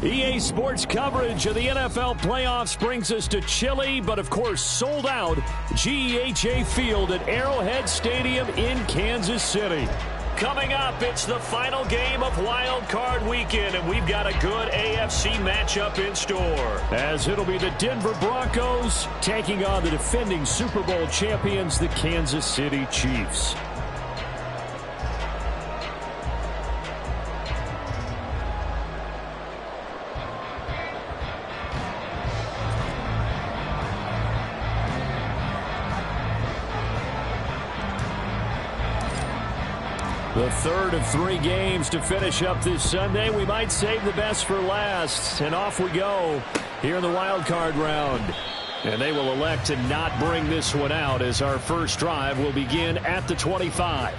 EA Sports coverage of the NFL playoffs brings us to chilly, but of course sold out GEHA Field at Arrowhead Stadium in Kansas City. Coming up, it's the final game of Wild Card Weekend, and we've got a good AFC matchup in store. As it'll be the Denver Broncos taking on the defending Super Bowl champions, the Kansas City Chiefs. The third of 3 games to finish up this Sunday. We might save the best for last. And off we go here in the wild card round. And they will elect to not bring this one out as our first drive will begin at the 25.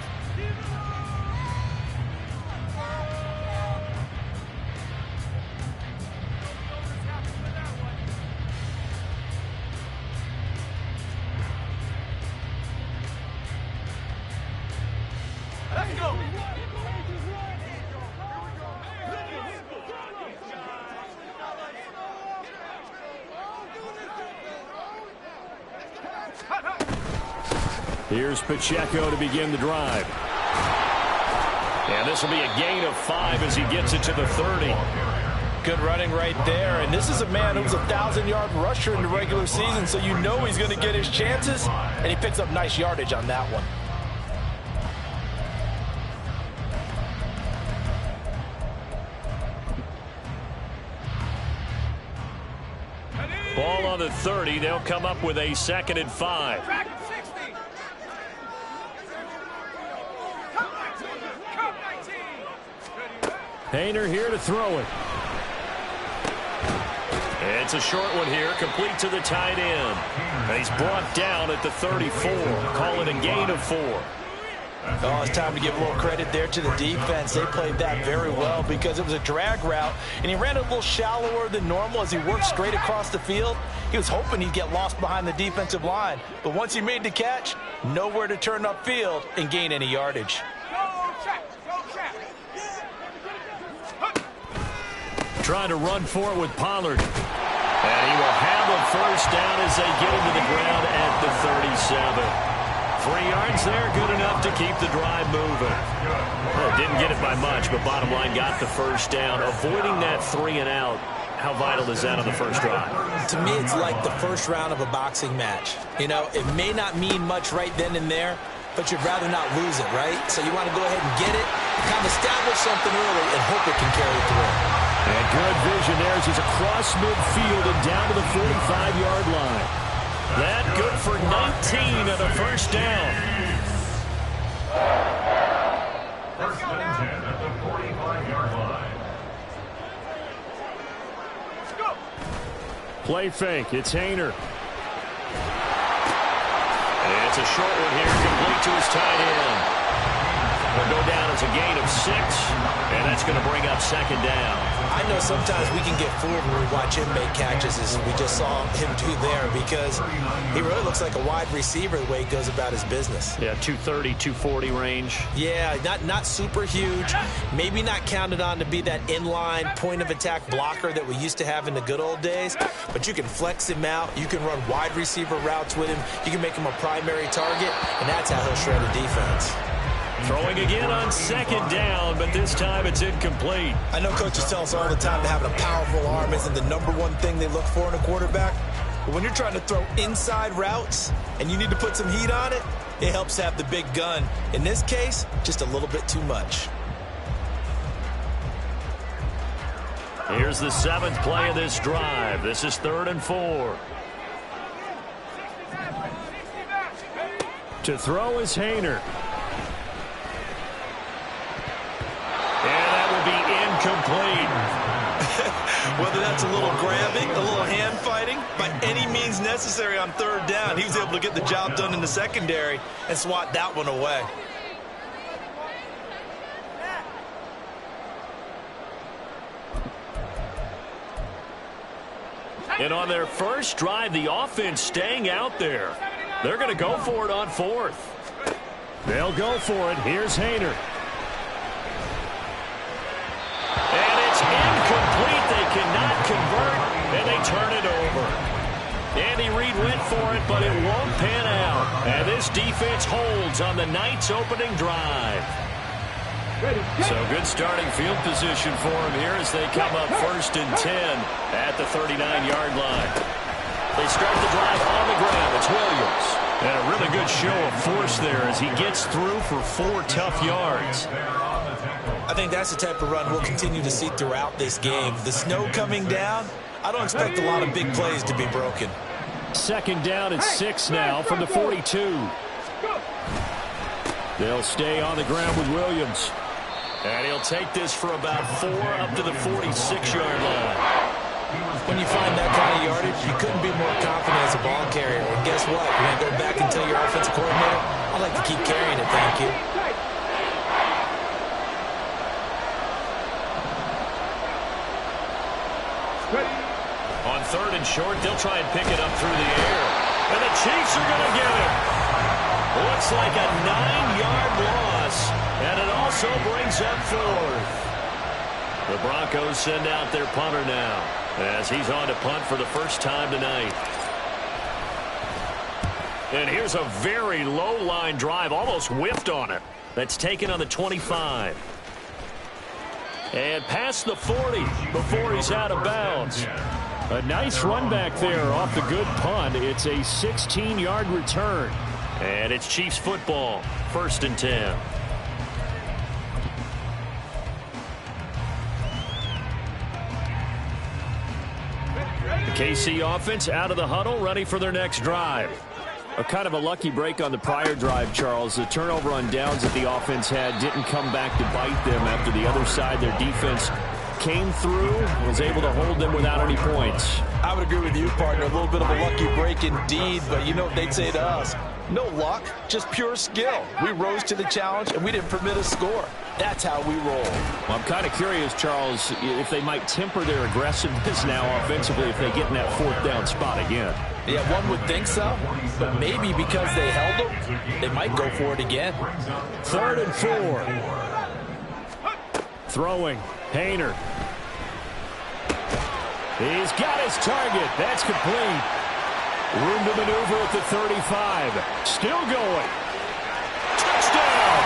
Here's Pacheco to begin the drive. And this will be a gain of 5 as he gets it to the 30. Good running right there. And this is a man who was a 1,000-yard rusher in the regular season, so you know he's going to get his chances. And he picks up nice yardage on that one. Ball on the 30. They'll come up with a 2nd and 5. Hayner here to throw it. It's a short one here, complete to the tight end. And he's brought down at the 34. Call it a gain of 4. Oh, it's time to give a little credit there to the defense. They played that very well because it was a drag route, and he ran a little shallower than normal as he worked straight across the field. He was hoping he'd get lost behind the defensive line, but once he made the catch, nowhere to turn upfield and gain any yardage. Trying to run for it with Pollard. And he will have a first down as they get him to the ground at the 37. 3 yards there, good enough to keep the drive moving. Well, didn't get it by much, but bottom line got the first down. Avoiding that 3 and out, how vital is that on the first drive? To me, it's like the first round of a boxing match. You know, it may not mean much right then and there, but you'd rather not lose it, right? So you want to go ahead and get it, kind of establish something early, and hope it can carry through. And good vision there as he's across midfield and down to the 45-yard line. That good for 19 and a first down. First and 10 at the 45-yard line. Play fake. It's Hayner. And it's a short one here, complete to his tight end. Will go down as a gain of 6, and that's going to bring up 2nd down. I know sometimes we can get fooled when we watch him make catches, as we just saw him do there, because he really looks like a wide receiver the way he goes about his business. Yeah, 230, 240 range. Yeah, not super huge. Maybe not counted on to be that inline point-of-attack blocker that we used to have in the good old days, but you can flex him out. You can run wide receiver routes with him. You can make him a primary target, and that's how he'll shred a defense. Throwing again on 2nd down, but this time it's incomplete. I know coaches tell us all the time that having a powerful arm isn't the #1 thing they look for in a quarterback. But when you're trying to throw inside routes and you need to put some heat on it, it helps have the big gun. In this case, just a little bit too much. Here's the 7th play of this drive. This is 3rd and 4. To throw is Hayner. Complete. Whether that's a little grabbing, a little hand fighting, by any means necessary on 3rd down, he was able to get the job done in the secondary and swat that one away. And on their first drive, the offense staying out there. They're going to go for it on 4th. They'll go for it. Here's Hayner. And it's incomplete. They cannot convert, and they turn it over. Andy Reid went for it, but it won't pan out. And this defense holds on the Knights' opening drive. So good starting field position for him here as they come up 1st and 10 at the 39-yard line. They start the drive on the ground. It's Williams. And a really good show of force there as he gets through for 4 tough yards. I think that's the type of run we'll continue to see throughout this game. The snow coming down, I don't expect a lot of big plays to be broken. 2nd down and 6 now from the 42. They'll stay on the ground with Williams. And he'll take this for about 4 up to the 46-yard line. When you find that kind of yardage, you couldn't be more confident as a ball carrier. And guess what? You're going to go back and tell your offensive coordinator, I'd like to keep carrying it, thank you. On 3rd and short, they'll try and pick it up through the air. And the Chiefs are going to get it. Looks like a 9-yard loss. And it also brings up 4th. The Broncos send out their punter now as he's on to punt for the first time tonight. And here's a very low-line drive, almost whiffed on it. That's taken on the 25. And past the 40 before he's out of bounds. A nice run back there off the good punt. It's a 16-yard return. And it's Chiefs football, 1st and 10. The KC offense out of the huddle, ready for their next drive. A kind of a lucky break on the prior drive, Charles. The turnover on downs that the offense had didn't come back to bite them after the other side. Their defense came through, was able to hold them without any points. I would agree with you, partner. A little bit of a lucky break indeed, but you know what they'd say to us? No luck, just pure skill. We rose to the challenge, and we didn't permit a score. That's how we roll. Well, I'm kind of curious, Charles, if they might temper their aggressiveness now offensively if they get in that 4th down spot again. Yeah, one would think so, but maybe because they held them, they might go for it again. 3rd and 4. Throwing. Hayner. He's got his target. That's complete. Room to maneuver at the 35. Still going. Touchdown.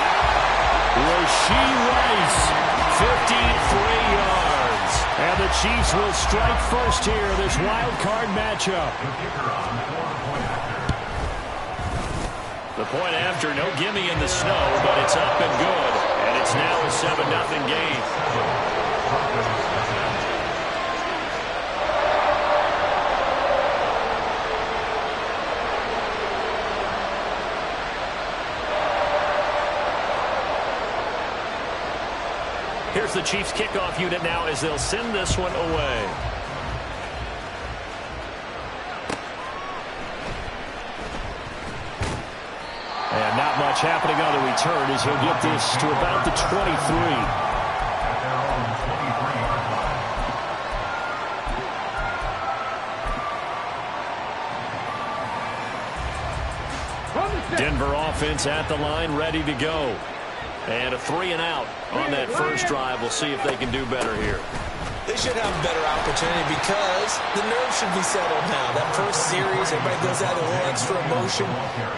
Rashee Rice. 53 yards. And the Chiefs will strike first here, this wild card matchup. The point after, no gimme in the snow, but it's up and good. And it's now a 7-0 game. Here's the Chiefs kickoff unit now as they'll send this one away. And not much happening on the return as he'll get this to about the 23. Denver offense at the line, ready to go. And a 3-and-out on that first drive. We'll see if they can do better here. They should have a better opportunity because the nerves should be settled now. That first series, everybody goes out with a little extra emotion.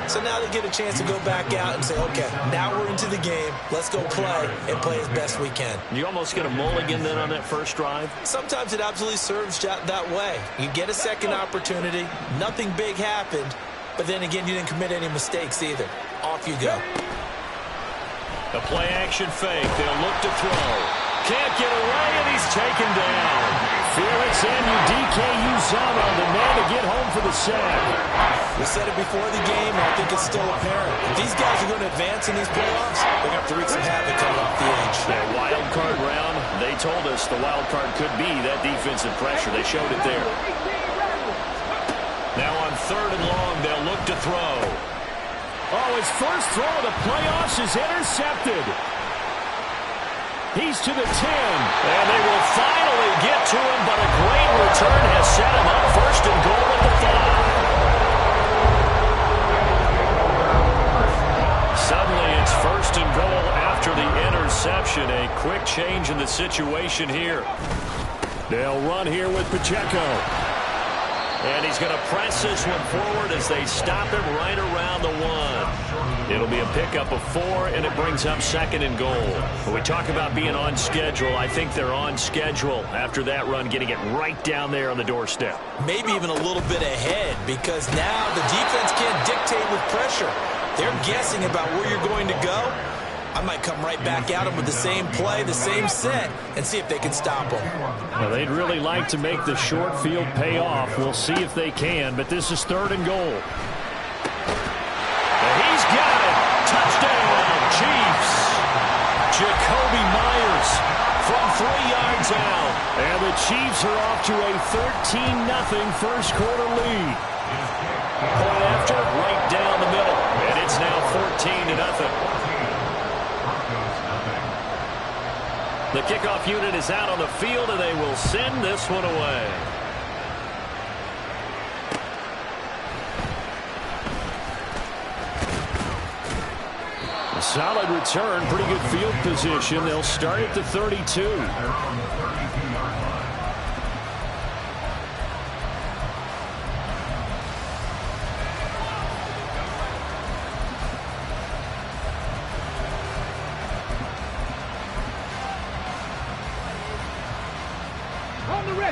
So now they get a chance to go back out and say, okay, now we're into the game. Let's go play and play as best we can. You almost get a mulligan then on that first drive? Sometimes it absolutely serves that way. You get a second opportunity. Nothing big happened. But then again, you didn't commit any mistakes either. Off you go. A play-action fake. They'll look to throw. Can't get away, and he's taken down. Felix Anudike-Uzomah, the man to get home for the sack. We said it before the game, and I think it's still apparent. If these guys are going to advance in these playoffs, they're going to have to wreak some havoc coming off the edge. That wild card round, they told us the wild card could be that defensive pressure. They showed it there. Now on 3rd and long, they'll look to throw. Oh, his first throw of the playoffs is intercepted. He's to the 10, and they will finally get to him, but a great return has set him up 1st and goal at the 5. Suddenly it's 1st and goal after the interception. A quick change in the situation here. They'll run here with Pacheco. And he's going to press this one forward as they stop him right around the 1. It'll be a pickup of 4, and it brings up 2nd and goal. When we talk about being on schedule, I think they're on schedule after that run, getting it right down there on the doorstep. Maybe even a little bit ahead, because now the defense can't dictate with pressure. They're guessing about where you're going to go. I might come right back at them with the same play, the same set, and see if they can stop them. Well, they'd really like to make the short field pay off. We'll see if they can, but this is 3rd and goal. And he's got it. Touchdown, Chiefs. Jacoby Myers from 3 yards out. And the Chiefs are off to a 13-0 first quarter lead. Point after, right down the middle. And it's now 14-0. The kickoff unit is out on the field, and they will send this one away. A solid return, pretty good field position. They'll start at the 32.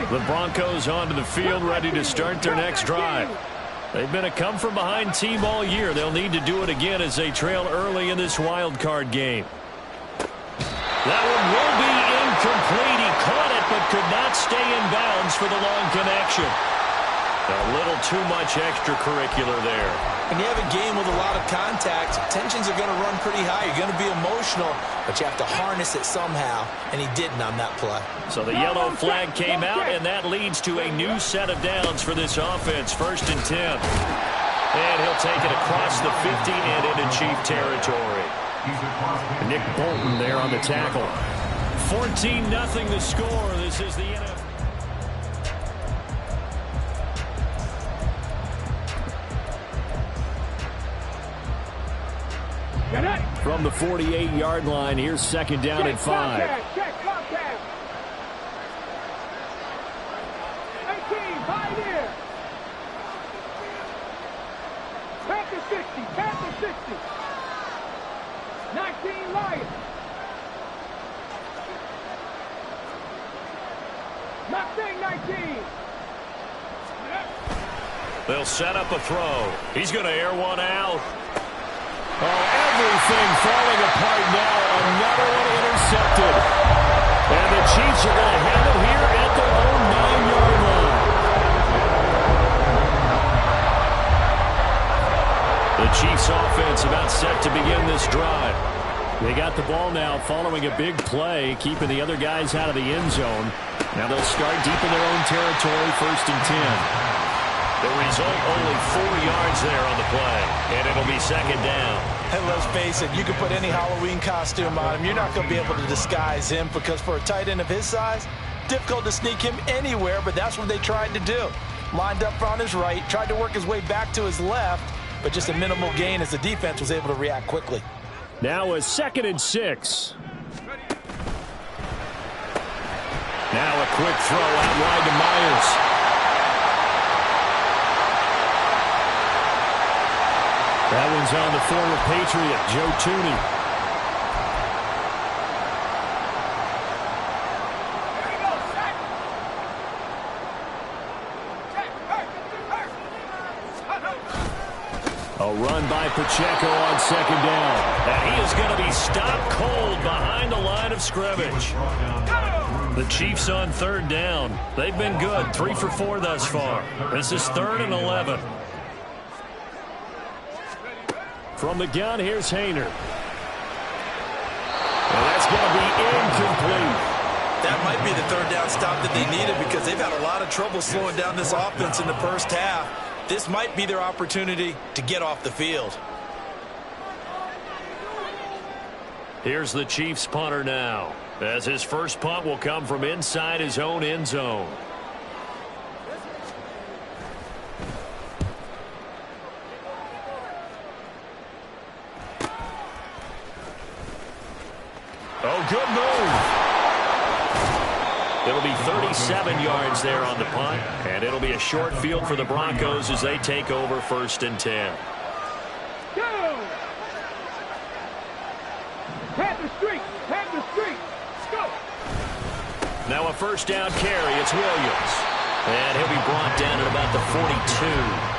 The Broncos onto the field, ready to start their next drive. They've been a come-from-behind team all year. They'll need to do it again as they trail early in this wild card game. That one will be incomplete. He caught it but could not stay in bounds for the long connection. A little too much extracurricular there. When you have a game with a lot of contact, tensions are going to run pretty high. You're going to be emotional, but you have to harness it somehow, and he didn't on that play. So the yellow flag came out, and that leads to a new set of downs for this offense. 1st and 10. And he'll take it across the 50 and into Chief territory. Nick Bolton there on the tackle. 14-0 the score. This is the NFL. From the 48-yard line, here's 2nd down and 5. Check contact. 18, Pioneer. Panther 60, Panther 60. 19, Lions. Mustang 19. They'll set up a throw. He's going to air one out. Oh, everything falling apart now. Another one intercepted. And the Chiefs are going to have it here at their own 9-yard line. The Chiefs offense about set to begin this drive. They got the ball now following a big play, keeping the other guys out of the end zone. Now they'll start deep in their own territory, 1st and 10. The result, only 4 yards there on the play, and it'll be 2nd down. And let's face it, you can put any Halloween costume on him. You're not going to be able to disguise him, because for a tight end of his size, difficult to sneak him anywhere, but that's what they tried to do. Lined up on his right, tried to work his way back to his left, but just a minimal gain as the defense was able to react quickly. Now a 2nd and 6. Now a quick throw out wide to Myers. That one's on the former Patriot, Joe Tooney. A run by Pacheco on 2nd down. And he is going to be stopped cold behind the line of scrimmage. The Chiefs on 3rd down. They've been good, 3 for 4 thus far. This is 3rd and 11. From the gun, here's Hayner. And that's going to be incomplete. That might be the 3rd down stop that they needed, because they've had a lot of trouble slowing down this offense in the first half. This might be their opportunity to get off the field. Here's the Chiefs punter now, as his first punt will come from inside his own end zone. Oh, good move. It'll be 37 yards there on the punt, and it'll be a short field for the Broncos as they take over 1st and 10. Go! Panther Street! Panther Street! Go! Now a 1st down carry. It's Williams. And he'll be brought down at about the 42.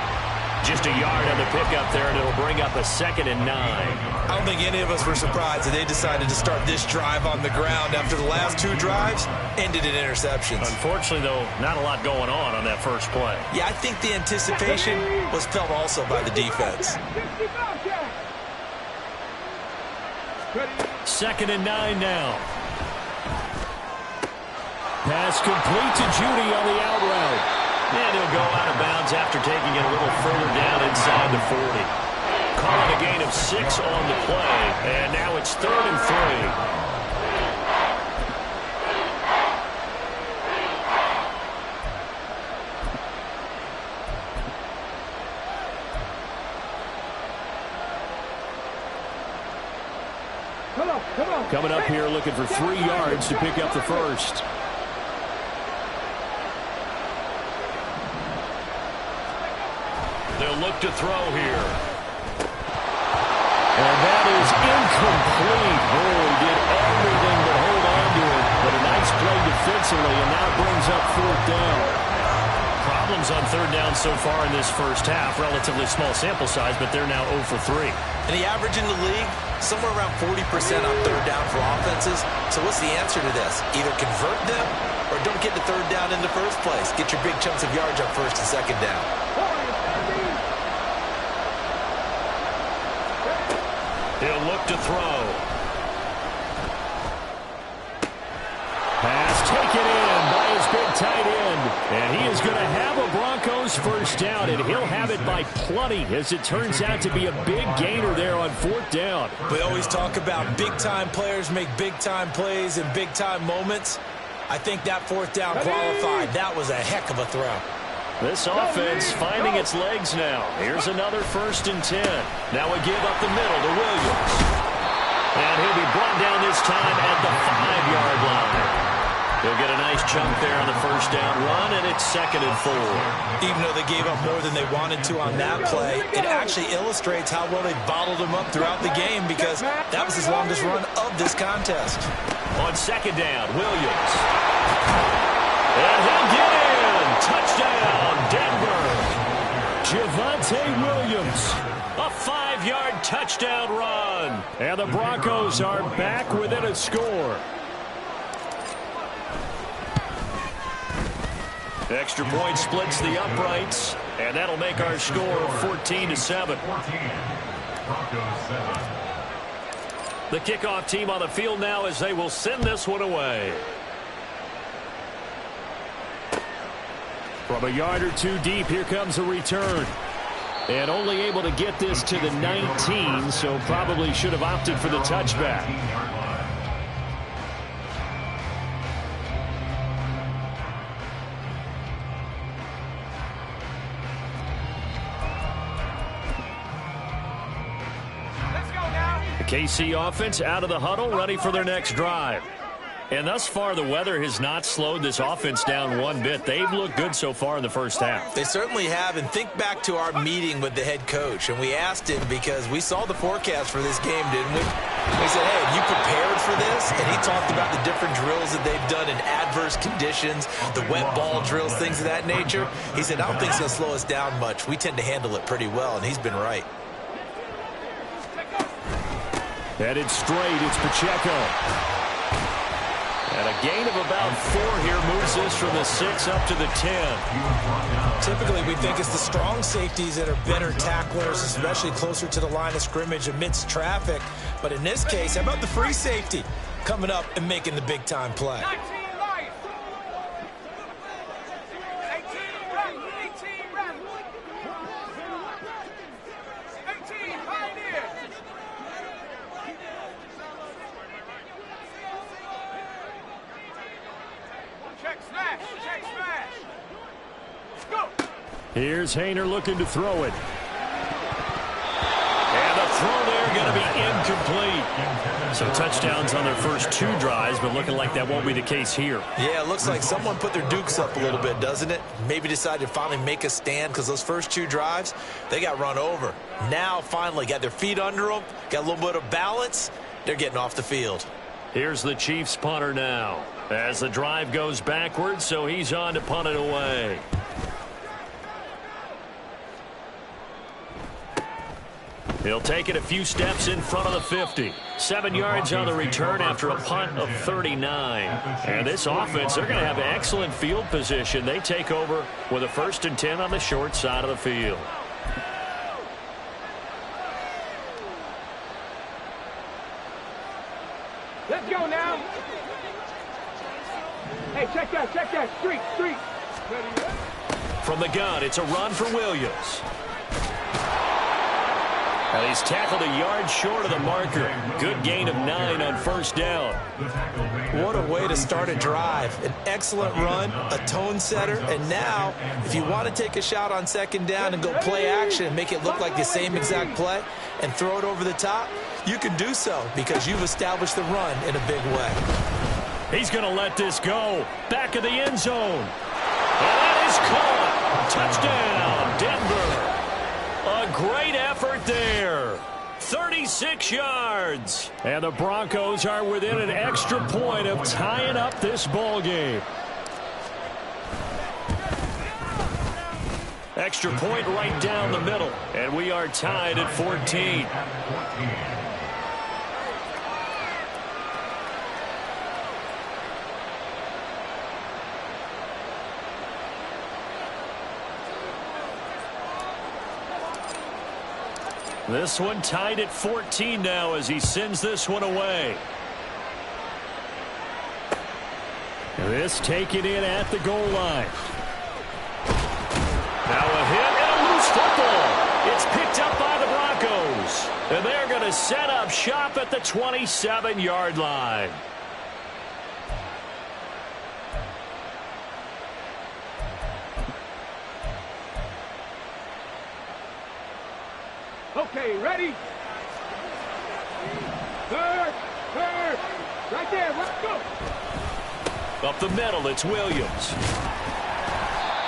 Just a yard on the pickup there, and it'll bring up a 2nd and 9. I don't think any of us were surprised that they decided to start this drive on the ground after the last 2 drives ended in interceptions. Unfortunately, though, not a lot going on that first play. Yeah, I think the anticipation was felt also by the defense. 2nd and 9 now. Pass complete to Judy on the out route. And he'll go out of bounds after taking it a little further down inside the 40. Calling a gain of 6 on the play. And now it's 3rd and 3. Come on. Coming up here looking for 3 yards to pick up the first. They'll look to throw here. And that is incomplete. Oh, he did everything but hold on to it. But a nice play defensively, and now brings up 4th down. Problems on 3rd down so far in this first half. Relatively small sample size, but they're now 0 for 3. And the average in the league, somewhere around 40% on 3rd down for offenses. So what's the answer to this? Either convert them or don't get to 3rd down in the first place. Get your big chunks of yards on 1st and 2nd down. He'll look to throw. Pass taken in by his big tight end. And he is going to have a Broncos 1st down, and he'll have it by plenty as it turns out to be a big gainer there on 4th down. We always talk about big-time players make big-time plays in big-time moments. I think that 4th down qualified. That was a heck of a throw. This offense finding its legs now. Here's another 1st and 10. Now a give up the middle to Williams. And he'll be brought down this time at the 5-yard line. He'll get a nice chunk there on the 1st down run, and it's 2nd and 4. Even though they gave up more than they wanted to on that play, it actually illustrates how well they bottled them up throughout the game because that was his longest run of this contest. On 2nd down, Williams. And he'll get in. Touchdown, Denver. Javonte Williams. A 5-yard touchdown run. And the Broncos are back within a score. Extra point splits the uprights, and that'll make our score 14-7. The kickoff team on the field now as they will send this one away. From a yard or 2 deep, here comes a return. And only able to get this to the 19, so probably should have opted for the touchback. The KC offense out of the huddle, ready for their next drive. And thus far, the weather has not slowed this offense down one bit. They've looked good so far in the first half. They certainly have. And think back to our meeting with the head coach. And we asked him because we saw the forecast for this game, didn't we? We said, hey, have you prepared for this? And he talked about the different drills that they've done in adverse conditions, the wet ball drills, things of that nature. He said, I don't think it's going to slow us down much. We tend to handle it pretty well, and he's been right. Headed straight, it's Pacheco. And a gain of about 4 here moves this from the 6 up to the 10. Typically, we think it's the strong safeties that are better tacklers, especially closer to the line of scrimmage amidst traffic. But in this case, how about the free safety coming up and making the big-time play? Here's Hayner looking to throw it. And the throw there going to be incomplete. So touchdowns on their first 2 drives, but looking like that won't be the case here. Yeah, it looks like someone put their dukes up a little bit, doesn't it? Maybe decided to finally make a stand because those first 2 drives, they got run over. Now, finally, got their feet under them, got a little bit of balance. They're getting off the field. Here's the Chiefs punter now as the drive goes backwards, so he's on to punt it away. He'll take it a few steps in front of the 50. 7 yards on the return after a punt of 39. And this offense, they're going to have excellent field position. They take over with a 1st and 10 on the short side of the field. Let's go now. Hey, check that. Street. Ready? From the gun, it's a run for Williams. And he's tackled a yard short of the marker. Good gain of 9 on 1st down. What a way to start a drive. An excellent run, a tone setter, and now, if you want to take a shot on 2nd down and go play action and make it look like the same exact play and throw it over the top, you can do so because you've established the run in a big way. He's going to let this go. Back of the end zone. And that is caught. Touchdown, Denver. A great effort there. 36 yards. And the Broncos are within an extra point of tying up this ball game. Extra point right down the middle. And we are tied at 14. This one tied at 14 now as he sends this one away. This taken in at the goal line. Now a hit and a loose football. It's picked up by the Broncos. And they're going to set up shop at the 27-yard line. Okay, ready? Third. Right there, let's go. Up the middle, it's Williams.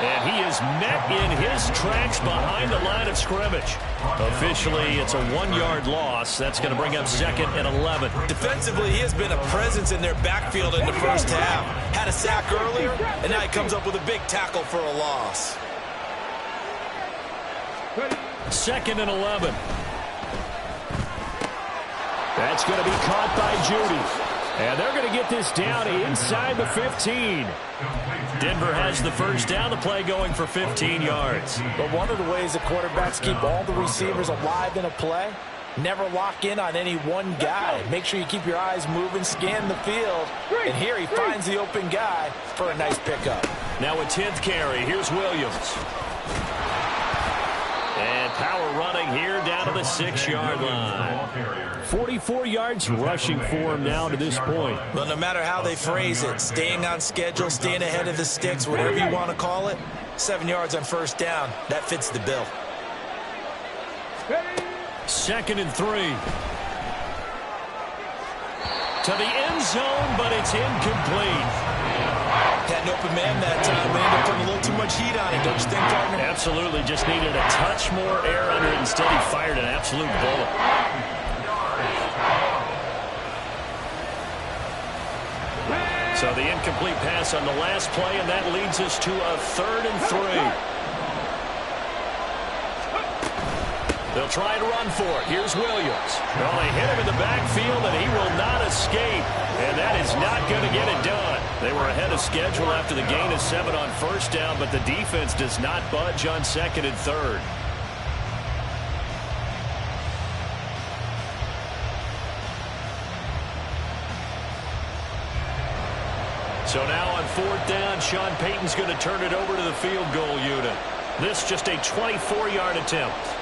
And he is met in his tracks behind the line of scrimmage. Officially, it's a 1-yard loss. That's going to bring up 2nd and 11. Defensively, he has been a presence in their backfield in the first half. Had a sack earlier, and now he comes up with a big tackle for a loss. 2nd and 11. That's going to be caught by Judy. And they're going to get this down inside the 15. Denver has the 1st down. The play going for 15 yards. But one of the ways the quarterbacks keep all the receivers alive in a play, never lock in on any one guy. Make sure you keep your eyes moving, scan the field. And here he finds the open guy for a nice pickup. Now a 10th carry. Here's Williams. And power running here down to the 6-yard line. 44 yards rushing for him now to this point. Well, no matter how they phrase it, staying on schedule, staying ahead of the sticks, whatever you want to call it, 7 yards on 1st down, that fits the bill. 2nd and 3. To the end zone, but it's incomplete. Had an open man that time. They ended up putting a little too much heat on it, don't you think, partner? Absolutely. Just needed a touch more air under it. Instead, he fired an absolute bullet. So the incomplete pass on the last play, and that leads us to a 3rd and 3. They'll try and run for it. Here's Williams. Well, they hit him in the backfield, and he will not escape. And that is not going to get it done. They were ahead of schedule after the gain of 7 on 1st down, but the defense does not budge on 2nd and 3rd. So now on 4th down, Sean Payton's going to turn it over to the field goal unit. This just a 24-yard attempt.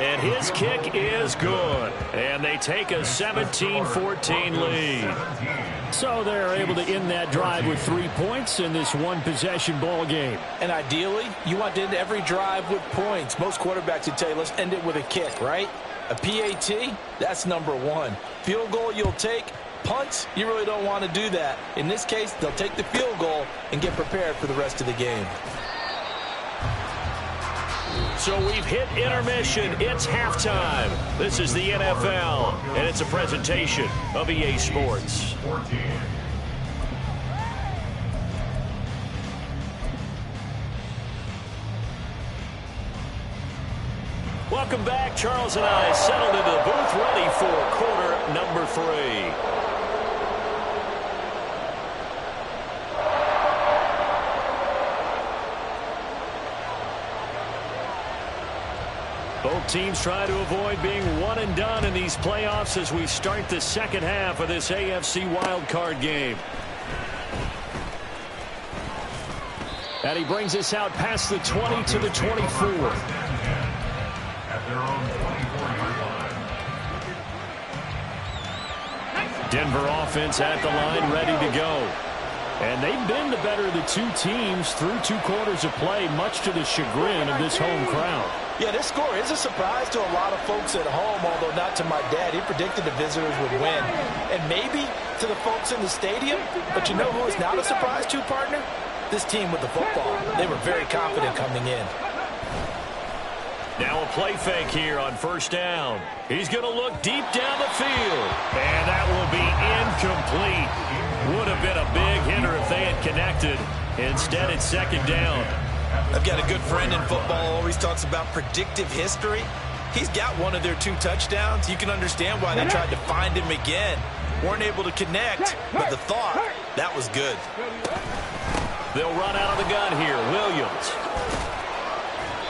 And his kick is good. And they take a 17-14 lead. So they're able to end that drive with 3 points in this one-possession ball game. And ideally, you want to end every drive with points. Most quarterbacks would tell you, let's end it with a kick, right? A PAT, that's number one. Field goal you'll take. Punts, you really don't want to do that. In this case, they'll take the field goal and get prepared for the rest of the game. So we've hit intermission. It's halftime. This is the NFL, and it's a presentation of EA Sports. Welcome back. Charles and I settled into the booth, ready for quarter number 3. Both teams try to avoid being one and done in these playoffs as we start the second half of this AFC wildcard game. And he brings us out past the 20 to the 24. Denver offense at the line, ready to go. And they've been the better of the two teams through 2 quarters of play, much to the chagrin of this home crowd. Yeah, this score is a surprise to a lot of folks at home, although not to my dad. He predicted the visitors would win. And maybe to the folks in the stadium. But you know who is not a surprise to, partner? This team with the football. They were very confident coming in. Now a play fake here on first down. He's going to look deep down the field. And that will be incomplete. Would have been a big hitter if they had connected. Instead, it's second down. I've got a good friend in football, always talks about predictive history. He's got one of their 2 touchdowns. You can understand why they tried to find him again. Weren't able to connect, but the thought, that was good. They'll run out of the gun here. Williams.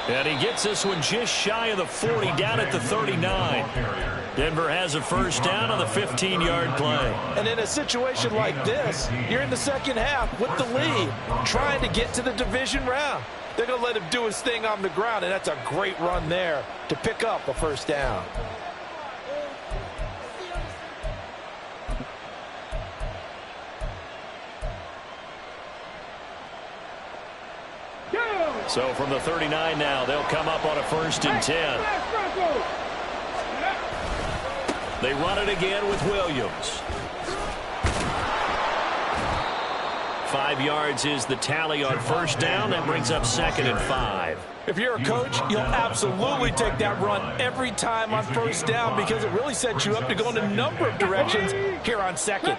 And he gets this one just shy of the 40, down at the 39. Denver has a first down on the 15-yard play. And in a situation like this, you're in the second half with the lead, trying to get to the division round. They're going to let him do his thing on the ground, and that's a great run there to pick up a first down. So from the 39 now, they'll come up on a 1st and 10. They run it again with Williams. 5 yards is the tally on first down. That brings up 2nd and 5. If you're a coach, you'll absolutely take that run every time on first down because it really sets you up to go in a number of directions here on second.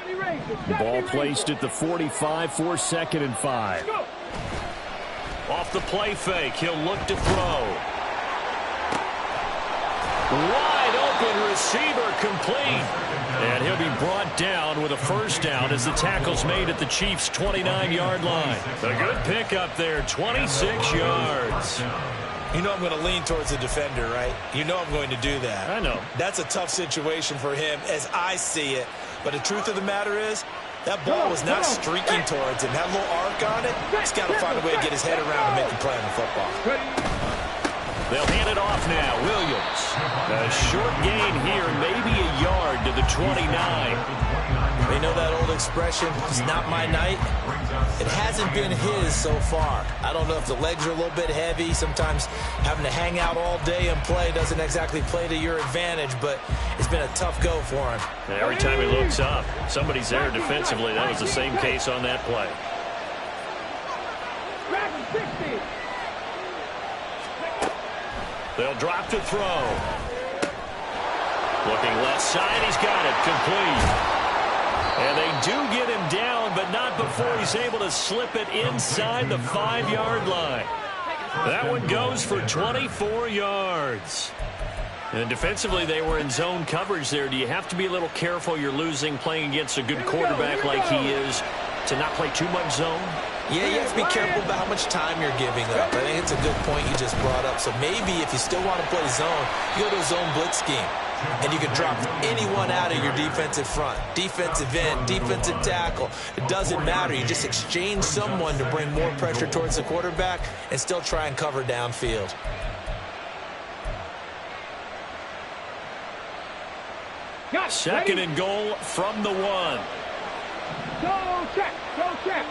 Ball placed at the 45 for 2nd and 5. Off the play fake, he'll look to throw. Wide open receiver, complete. And he'll be brought down with a first down as the tackle's made at the Chiefs' 29-yard line. A good pickup there, 26 yards. You know I'm going to lean towards the defender, right? You know I'm going to do that. I know. That's a tough situation for him as I see it. But the truth of the matter is, that ball was not streaking towards him. Had a little arc on it. He's got to find a way to get his head around and make the play on the football. They'll hand it off now. Williams. A short gain here, maybe a yard to the 29. You know that old expression, it's not my night? It hasn't been his so far. I don't know if the legs are a little bit heavy. Sometimes having to hang out all day and play doesn't exactly play to your advantage, but it's been a tough go for him. And every time he looks up, somebody's there defensively. That was the same case on that play. They'll drop to throw. Looking left side, he's got it, complete. And they do get him down, but not before he's able to slip it inside the 5-yard line. That one goes for 24 yards. And defensively, they were in zone coverage there. Do you have to be a little careful you're losing playing against a good quarterback like he is to not play too much zone? Yeah, you have to be careful about how much time you're giving up. I think it's a good point you just brought up. So maybe if you still want to play zone, you go to a zone blitz scheme. And you can drop anyone out of your defensive front. Defensive end, defensive tackle. It doesn't matter. You just exchange someone to bring more pressure towards the quarterback and still try and cover downfield. Second and goal from the 1. Go check. Go check.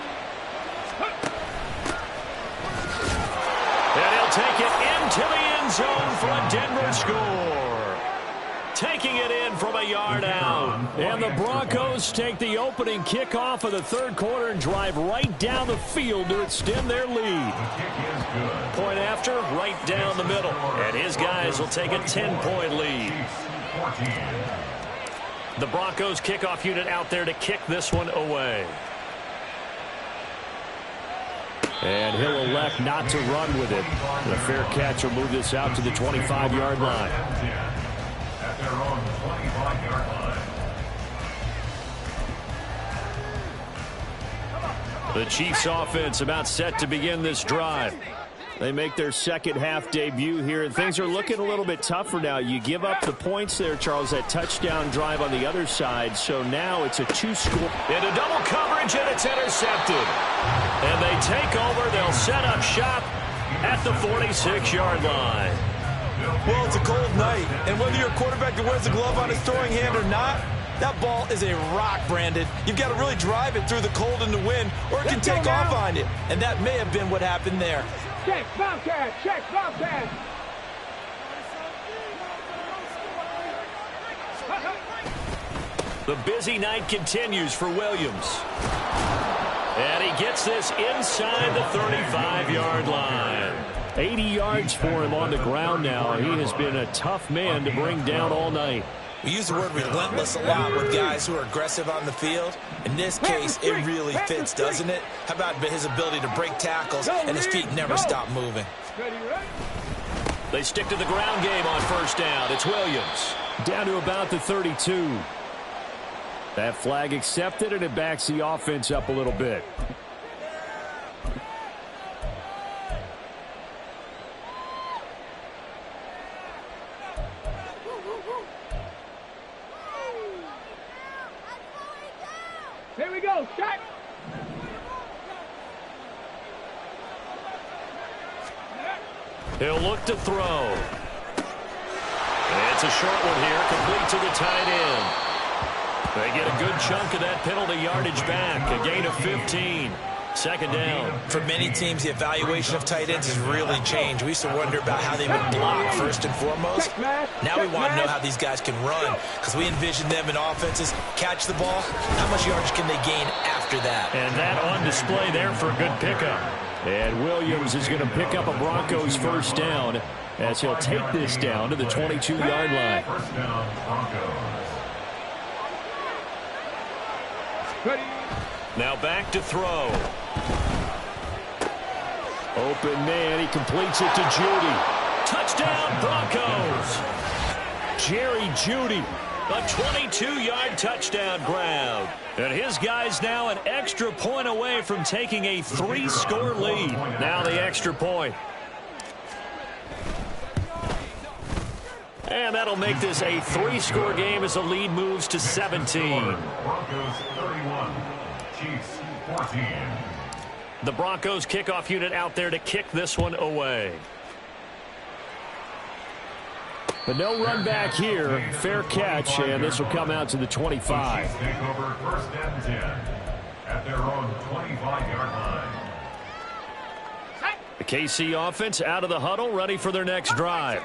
And he'll take it into the end zone for a Denver score. Taking it in from a yard out. And the Broncos take the opening kickoff of the third quarter and drive right down the field to extend their lead. Point after, right down the middle. And his guys will take a 10-point lead. The Broncos kickoff unit out there to kick this one away. And he'll elect not to run with it. The fair catch will move this out to the 25-yard line. At their own 25-yard line. The Chiefs offense about set to begin this drive. They make their second half debut here, and things are looking a little bit tougher now. You give up the points there, Charles, that touchdown drive on the other side. So now it's a two-score. Into double coverage, and it's intercepted. And they take over. They'll set up shop at the 46-yard line. Well, it's a cold night, and whether you're a quarterback that wears a glove on his throwing hand or not, that ball is a rock, Brandon. You've got to really drive it through the cold and the wind, or it can take off on you. And that may have been what happened there. Check, Bobcat. Check, Bobcat. The busy night continues for Williams. And he gets this inside the 35-yard line. 80 yards for him on the ground now. He has been a tough man to bring down all night. We use the word relentless a lot with guys who are aggressive on the field. In this case, it really fits, doesn't it? How about his ability to break tackles and his feet never stop moving? They stick to the ground game on first down. It's Williams. Down to about the 32. That flag accepted, and it backs the offense up a little bit. Here we go. Shot. He'll look to throw. And it's a short one here, complete to the tight end. They get a good chunk of that penalty yardage back, a gain of 15. Second down. For many teams, the evaluation of tight ends has really changed. We used to wonder about how they would block first and foremost. Now we want to know how these guys can run, because we envision them in offenses catch the ball. How much yardage can they gain after that? And that on display there for a good pickup. And Williams is going to pick up a Broncos first down as he'll take this down to the 22-yard line. First down, Broncos. Now back to throw. Open man, he completes it to Judy. Touchdown Broncos. Jerry Judy, a 22-yard touchdown grab. And his guys now an extra point away from taking a 3-score lead. Now the extra point. And that'll make this a 3-score game as the lead moves to 17. Broncos 31, Chiefs 14. The Broncos kickoff unit out there to kick this one away. But no run back here. Fair catch, and this will come out to the 25. Chiefs take over first and 10 at their own 25-yard line. The KC offense out of the huddle, ready for their next drive.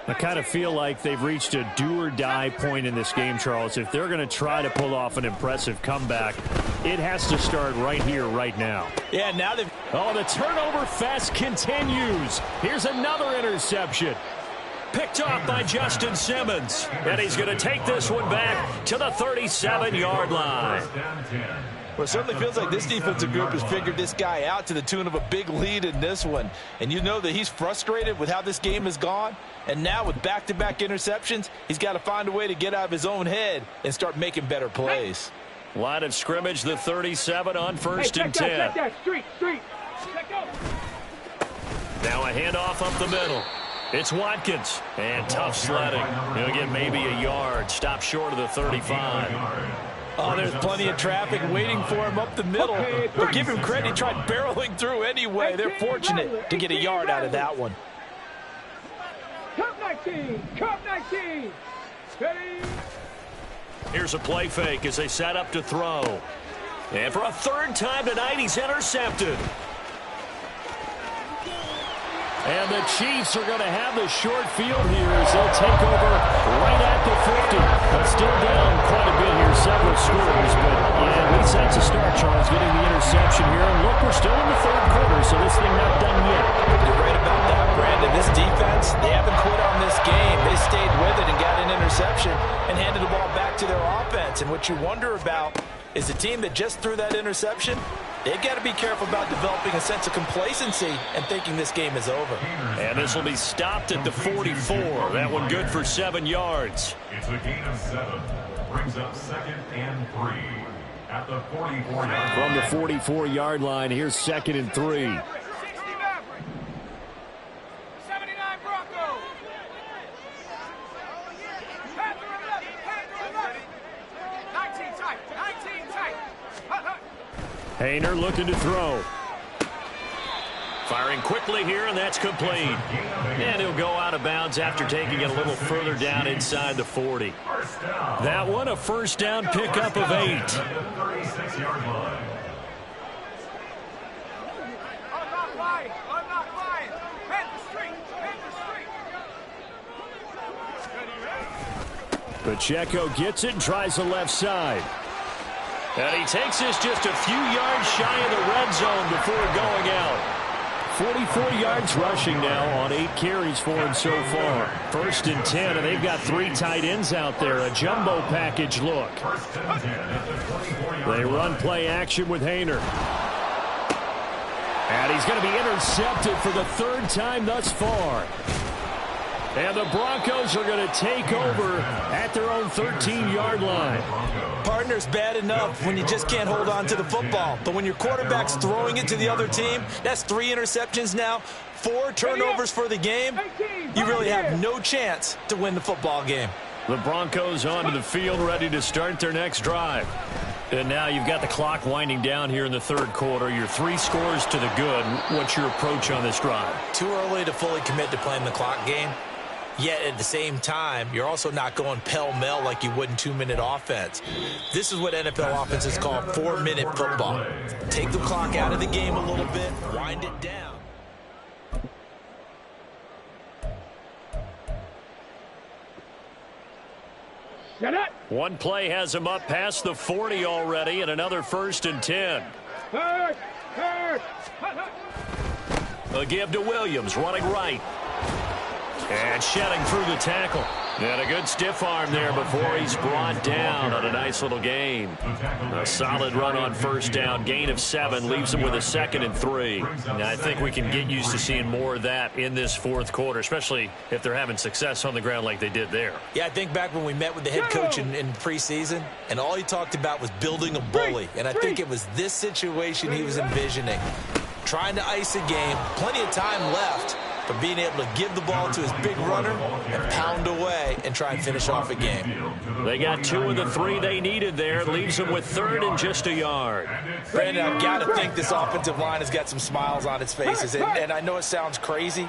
I kind of feel like they've reached a do-or-die point in this game, Charles. If they're going to try to pull off an impressive comeback, it has to start right here, right now. Yeah, now they've... Oh, the turnover fest continues. Here's another interception. Picked off by Justin Simmons. And he's going to take this one back to the 37-yard line. First and 10. Well, it certainly feels like this defensive group has figured this guy out to the tune of a big lead in this one. And you know that he's frustrated with how this game has gone. And now with back-to-back interceptions, he's got to find a way to get out of his own head and start making better plays. Line of scrimmage, the 37 on first and 10. Check that. Street. Check go. Now a handoff up the middle. It's Watkins. And tough sledding. He'll get maybe a yard. Stop short of the 35. Oh, there's plenty of traffic waiting for him up the middle. But give him credit, he tried barreling through anyway. They're fortunate to get a yard out of that one. Cup 19. Here's a play fake as they set up to throw. And for a third time tonight, he's intercepted. And the Chiefs are going to have the short field here as they'll take over right at the 50. Still down quite a bit here, several scores, but yeah, at least that's a start, Charles, getting the interception here. And look, we're still in the third quarter, so this thing not done yet. You're right about that, Brandon. This defense, they haven't quit on this game. They stayed with it and got an interception and handed the ball back to their offense. And what you wonder about is the team that just threw that interception, they've got to be careful about developing a sense of complacency and thinking this game is over. And this will be stopped at the 44. That one good for 7 yards. It's a gain of 7. Brings up 2nd and 3 at the 44-yard line. From the 44-yard line, here's 2nd and 3. 79 Broncos. Panther 11, Panther 11. 19 tight, 19 tight. Hayner looking to throw. Firing quickly here, and that's complete. And he'll go out of bounds after taking it a little further down inside the 40. That one, a first down pickup of 8. At the 36-yard line. I'm not lying. I'm not lying. Panther Street. Panther Street. Pacheco gets it and tries the left side. And he takes this just a few yards shy of the red zone before going out. 44 yards rushing now on 8 carries for him so far. 1st and 10, and they've got 3 tight ends out there. A jumbo package look. They run play action with Hayner. And he's going to be intercepted for the 3rd time thus far. And the Broncos are going to take over at their own 13-yard line. Partner's bad enough when you just can't hold on to the football. But when your quarterback's throwing it to the other team, that's 3 interceptions now, 4 turnovers for the game. You really have no chance to win the football game. The Broncos onto the field, ready to start their next drive. And now you've got the clock winding down here in the 3rd quarter. You're 3 scores to the good. What's your approach on this drive? Too early to fully commit to playing the clock game. Yet at the same time, you're also not going pell-mell like you would in 2-minute offense. This is what NFL offenses call 4-minute football. Take the clock out of the game a little bit, wind it down. Shut up. One play has him up past the 40 already, and another 1st and 10. Hurt. A give to Williams, running right. And shedding through the tackle. And a good stiff arm there before he's brought down on a nice little gain. A solid run on 1st down. Gain of 7 leaves him with a 2nd and 3. And I think we can get used to seeing more of that in this 4th quarter, especially if they're having success on the ground like they did there. Yeah, I think back when we met with the head coach in preseason, and all he talked about was building a bully. And I think it was this situation he was envisioning. Trying to ice a game, plenty of time left, but being able to give the ball to his big runner and pound away and try and finish off a game. They got 2 of the 3 they needed there. Leaves them with 3rd and just a yard. Brandon, I've got to think this offensive line has got some smiles on its faces. And I know it sounds crazy,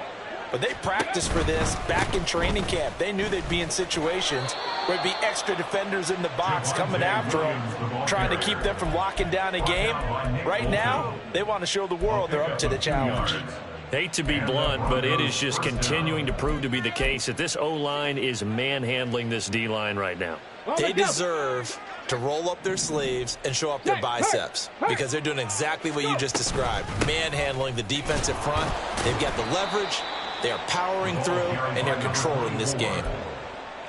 but they practiced for this back in training camp. They knew they'd be in situations where there'd be extra defenders in the box coming after them, trying to keep them from locking down a game. Right now, they want to show the world they're up to the challenge. Hate to be blunt, but it is just continuing to prove to be the case that this O-line is manhandling this D-line right now. They deserve to roll up their sleeves and show up their biceps because they're doing exactly what you just described, manhandling the defensive front. They've got the leverage, they are powering through, and they're controlling this game.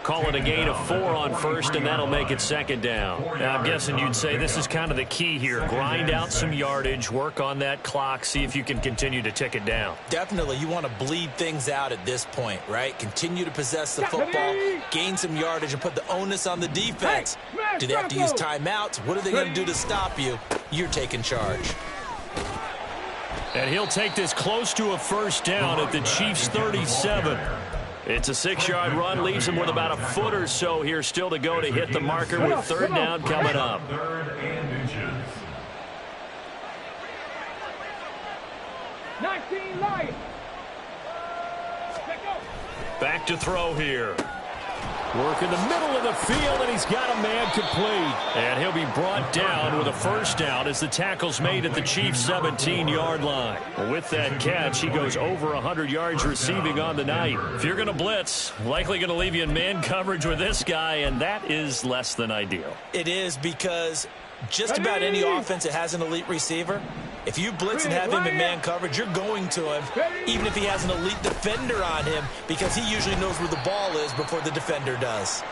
Call it a gain of 4 on 1st, and that'll make it 2nd down. Now, I'm guessing you'd say this is kind of the key here. Grind out some yardage, work on that clock, see if you can continue to tick it down. Definitely. You want to bleed things out at this point, right? Continue to possess the football, gain some yardage, and put the onus on the defense. Do they have to use timeouts? What are they going to do to stop you? You're taking charge. And he'll take this close to a 1st down at the Chiefs' 37. It's a 6-yard run, leaves him with about a foot or so here still to go to hit the marker with 3rd down coming up. 3rd and inches. 19 Lions. Back to throw here. Work in the middle of the field, and he's got a man complete. And he'll be brought down with a first down as the tackle's made at the Chiefs' 17-yard line. With that catch, he goes over 100 yards receiving on the night. If you're going to blitz, likely going to leave you in man coverage with this guy, and that is less than ideal. It is, because just about any offense that has an elite receiver, if you blitz and have him in man coverage, you're going to him, even if he has an elite defender on him, because he usually knows where the ball is before the defender does.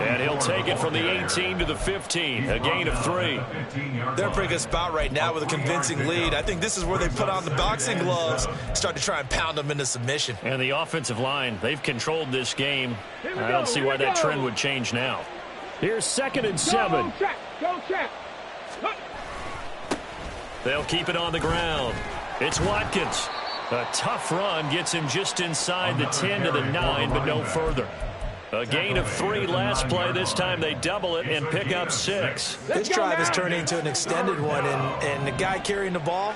And he'll take it from the 18 to the 15, a gain of 3. They're in a pretty good spot right now with a convincing lead. I think this is where they put on the boxing gloves, start to try and pound them into submission. And the offensive line, they've controlled this game. I don't see why that trend would change now. Here's 2nd and 7. Go check. They'll keep it on the ground. It's Watkins. A tough run gets him just inside the 10 to the 9, but no further. A gain of 3 last play. This time they double it and pick up 6. This drive is turning into an extended one, and the guy carrying the ball,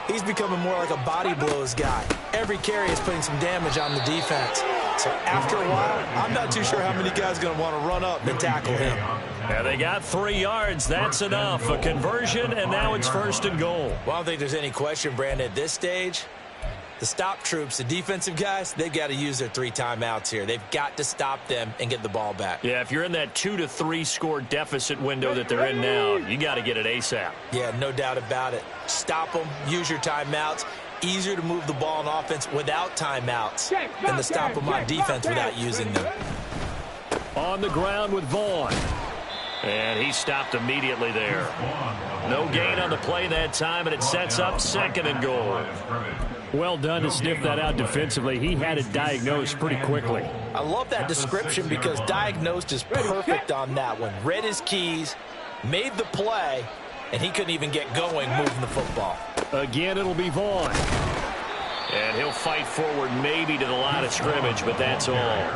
he's becoming more like a body blows guy. Every carry is putting some damage on the defense. So after a while, I'm not too sure how many guys are going to want to run up and tackle him. Yeah, they got 3 yards. That's enough. A conversion, and now it's 1st and goal. Well, I don't think there's any question, Brandon, at this stage. The stop troops, the defensive guys, they've got to use their 3 timeouts here. They've got to stop them and get the ball back. Yeah, if you're in that 2 to 3 score deficit window that they're in now, you got to get it ASAP. Yeah, no doubt about it. Stop them, use your timeouts. Easier to move the ball on offense without timeouts than to stop them on defense without using them. On the ground with Vaughn. And he stopped immediately there. No gain on the play that time, and it sets up 2nd and goal. Well done to sniff that out defensively. He had it diagnosed pretty quickly. I love that description because diagnosed is perfect on that one. Read his keys, made the play, and he couldn't even get going moving the football. Again, it'll be Vaughn. And he'll fight forward maybe to the line of scrimmage, but that's all.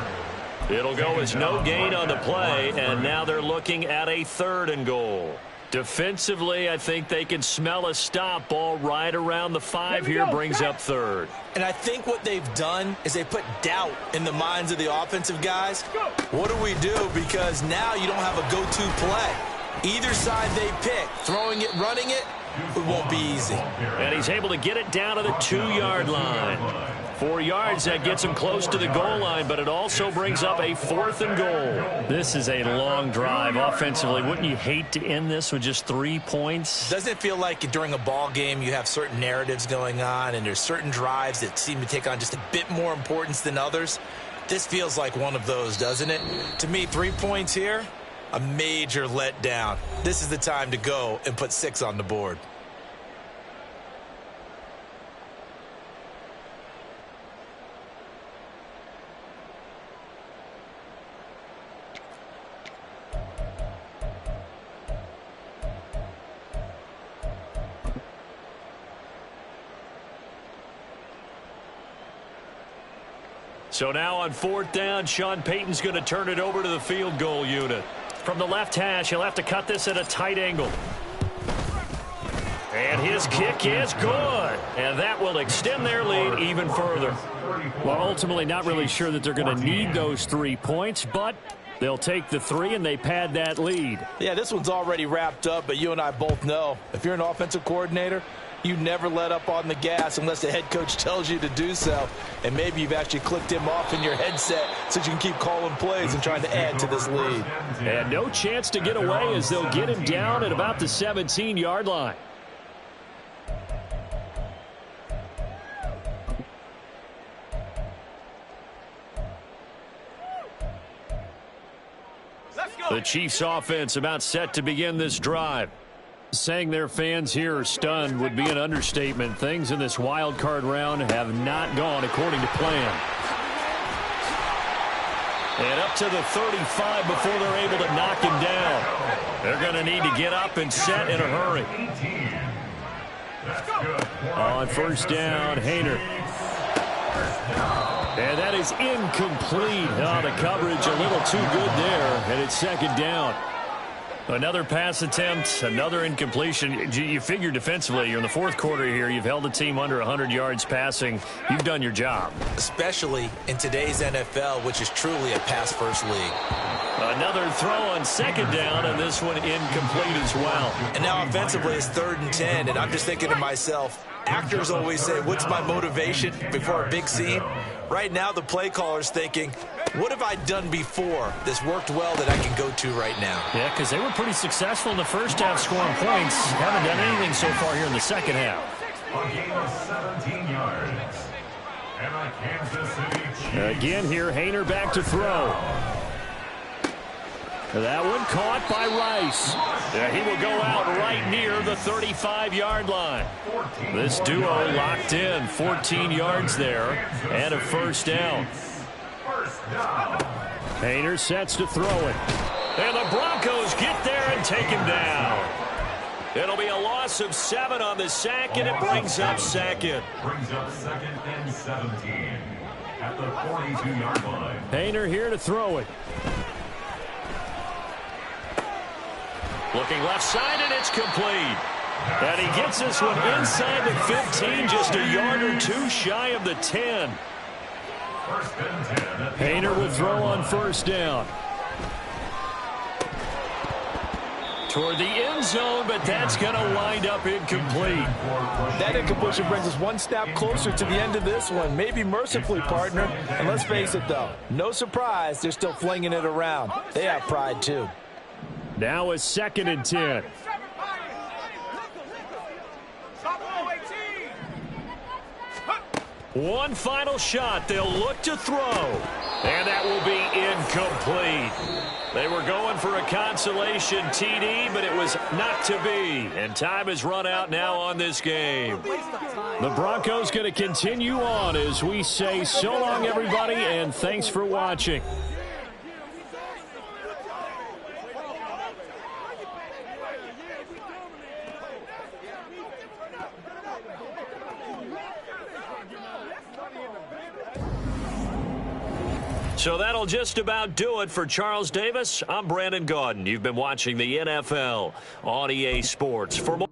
It'll go as no gain on the play, and now they're looking at a 3rd and goal. Defensively, I think they can smell a stop ball right around the 5 here, brings up 3rd. And I think what they've done is they put doubt in the minds of the offensive guys. What do we do? Because now you don't have a go-to play. Either side they pick, throwing it, running it, it won't be easy. And he's able to get it down to the 2-yard line. 4 yards, that gets him close to the goal line, but it also brings up a 4th and goal. This is a long drive offensively. Wouldn't you hate to end this with just 3 points? Doesn't it feel like during a ball game you have certain narratives going on and there's certain drives that seem to take on just a bit more importance than others? This feels like one of those, doesn't it? To me, 3 points here, a major letdown. This is the time to go and put 6 on the board. So now on 4th down, Sean Payton's going to turn it over to the field goal unit. From the left hash, he'll have to cut this at a tight angle. And his kick is good. And that will extend their lead even further. Well, ultimately not really sure that they're going to need those 3 points, but they'll take the 3 and they pad that lead. Yeah, this one's already wrapped up, but you and I both know if you're an offensive coordinator, you never let up on the gas unless the head coach tells you to do so. And maybe you've actually clicked him off in your headset so you can keep calling plays and trying to add to this lead. And no chance to get away as they'll get him down at about the 17-yard line. The Chiefs offense about set to begin this drive. Saying their fans here are stunned would be an understatement. Things in this wild card round have not gone according to plan. And up to the 35 before they're able to knock him down. They're going to need to get up and set in a hurry. On 1st down, Hayner. And that is incomplete. Oh, the coverage a little too good there, and it's 2nd down. Another pass attempt, another incompletion. You figure defensively, you're in the fourth quarter here. You've held the team under 100 yards passing. You've done your job. Especially in today's NFL, which is truly a pass-first league. Another throw on second down, and this one incomplete as well. And now offensively, it's 3rd and 10, and I'm just thinking to myself, actors always say, what's my motivation before a big scene? Right now, the play caller's thinking, what have I done before that's worked well that I can go to right now? Yeah, because they were pretty successful in the first half scoring points. Haven't done anything so far here in the second half. A gain of 17 yards. And a Kansas City Chiefs. Again here, Haener back to throw. That one caught by Rice. Yeah, he will go out right near the 35-yard line. This duo locked in, 14 yards there, and a first down. Haener sets to throw it. And the Broncos get there and take him down. It'll be a loss of 7 on the sack, and it brings up second. Brings up 2nd and 17 at the 42-yard line. Haener here to throw it. Looking left side, and it's complete. And he gets this one inside the 15, just a yard or two shy of the 10. Haener will throw on first down. Toward the end zone, but that's going to wind up incomplete. That incompletion brings us one step closer to the end of this one. Maybe mercifully, partner. And let's face it, though, no surprise, they're still flinging it around. They have pride, too. Now a 2nd and 10. One final shot. They'll look to throw. And that will be incomplete. They were going for a consolation TD, but it was not to be. And time has run out now on this game. The Broncos going to continue on as we say so long, everybody, and thanks for watching. So that'll just about do it for Charles Davis. I'm Brandon Gaudin. You've been watching the NFL on EA Sports. For more